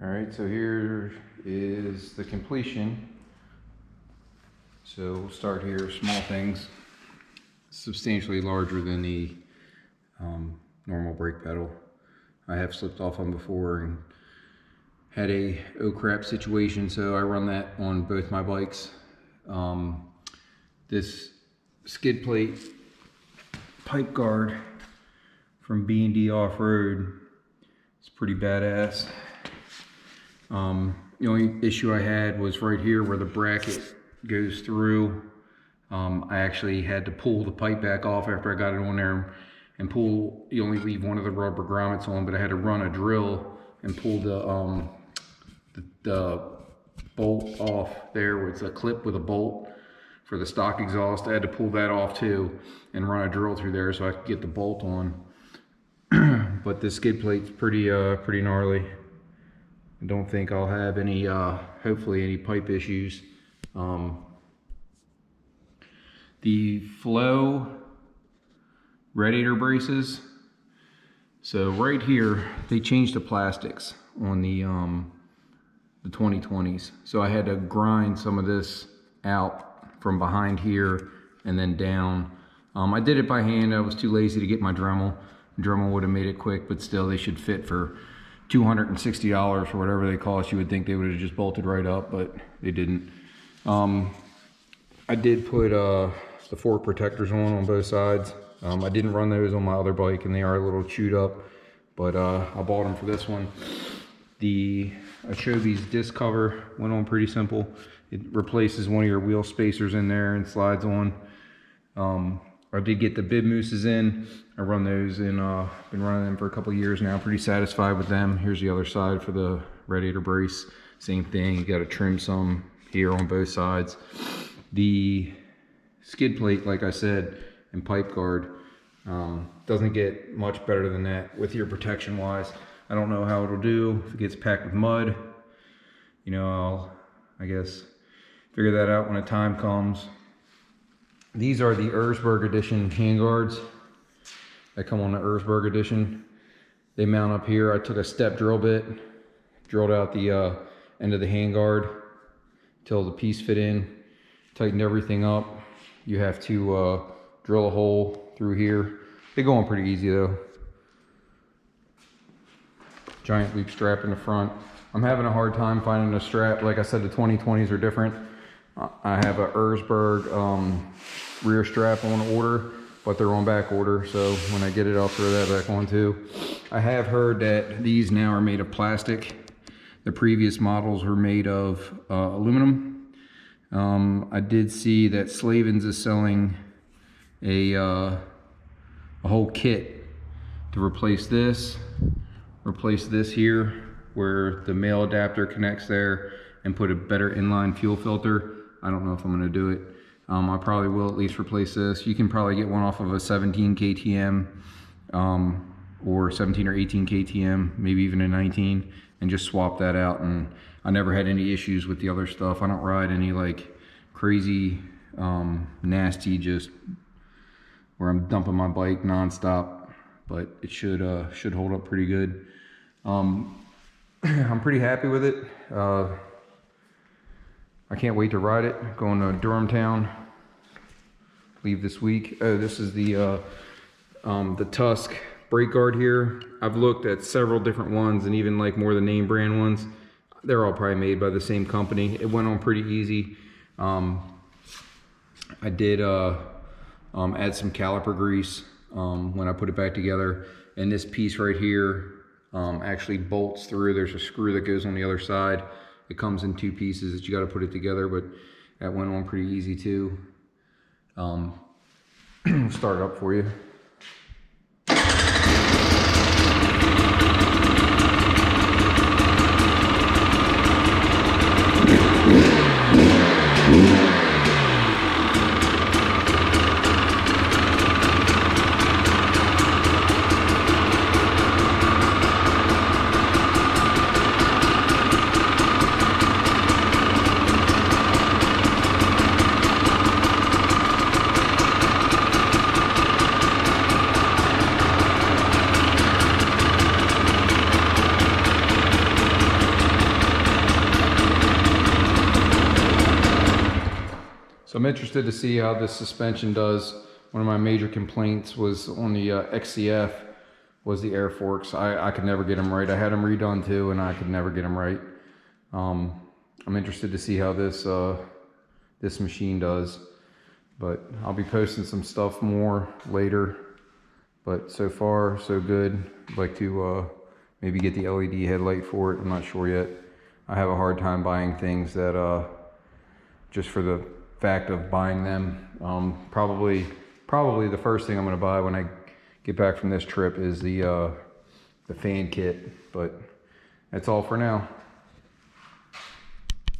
Alright, so here is the completion. So we'll start here, small things, substantially larger than the normal brake pedal. I have slipped off on before and had a oh crap situation, so I run that on both my bikes. This skid plate pipe guard from B&D Off-Road is pretty badass. The only issue I had was right here where the bracket goes through. I actually had to pull the pipe back off after I got it on there and pull. You only leave one of the rubber grommets on, but I had to run a drill and pull the bolt off there. It's a clip with a bolt for the stock exhaust. I had to pull that off too and run a drill through there so I could get the bolt on. But this skid plate's pretty gnarly. I don't think I'll have any, hopefully any pipe issues. The flow radiator braces. So right here, they changed the plastics on the 2020s. So I had to grind some of this out from behind here and then down. I did it by hand. I was too lazy to get my Dremel. Dremel would have made it quick, but still they should fit for $260 or whatever they cost. You would think they would have just bolted right up, but they didn't. I did put the fork protectors on both sides. I didn't run those on my other bike and they are a little chewed up, but I bought them for this one. The Ashobi's disc cover went on pretty simple. It replaces one of your wheel spacers in there and slides on. I did get the bib mooses in. I run those and been running them for a couple years now. Pretty satisfied with them. Here's the other side for the radiator brace. Same thing, you gotta trim some here on both sides. The skid plate, like I said, and pipe guard doesn't get much better than that with your protection wise. I don't know how it'll do if it gets packed with mud. You know, I'll, I guess, figure that out when the time comes. These are the Erzberg edition handguards that come on the Erzberg edition. They mount up here. I took a step drill bit, drilled out the end of the handguard till the piece fit in, tightened everything up. You have to drill a hole through here. They go on pretty easy though. Giant loop strap in the front. I'm having a hard time finding a strap. Like I said, the 2020s are different. I have a Erzberg rear strap on order, but they're on back order, so when I get it, I'll throw that back on too. I have heard that these now are made of plastic. The previous models were made of aluminum. I did see that Slavens is selling a whole kit to replace this here, where the male adapter connects there, and put a better inline fuel filter. I don't know if I'm gonna do it. I probably will at least replace this. You can probably get one off of a 17 KTM or 17 or 18 KTM, maybe even a 19, and just swap that out. And I never had any issues with the other stuff. I don't ride any like crazy, nasty, just where I'm dumping my bike nonstop, but it should hold up pretty good. I'm pretty happy with it. I can't wait to ride it. Going to Durham Town, leave this week. Oh, this is the Tusk brake guard here. I've looked at several different ones and even like more the name brand ones. They're all probably made by the same company. It went on pretty easy. I did add some caliper grease when I put it back together. And this piece right here actually bolts through. There's a screw that goes on the other side. It comes in two pieces that you got to put it together, but that went on pretty easy too. Start it up for you. So I'm interested to see how this suspension does. One of my major complaints was on the XCF was the air forks. I could never get them right. I had them redone too, and I could never get them right. I'm interested to see how this this machine does, but I'll be posting some stuff more later. But so far, so good. I'd like to maybe get the LED headlight for it. I'm not sure yet. I have a hard time buying things that just for the fact of buying them. Probably the first thing I'm going to buy when I get back from this trip is the fan kit. But that's all for now.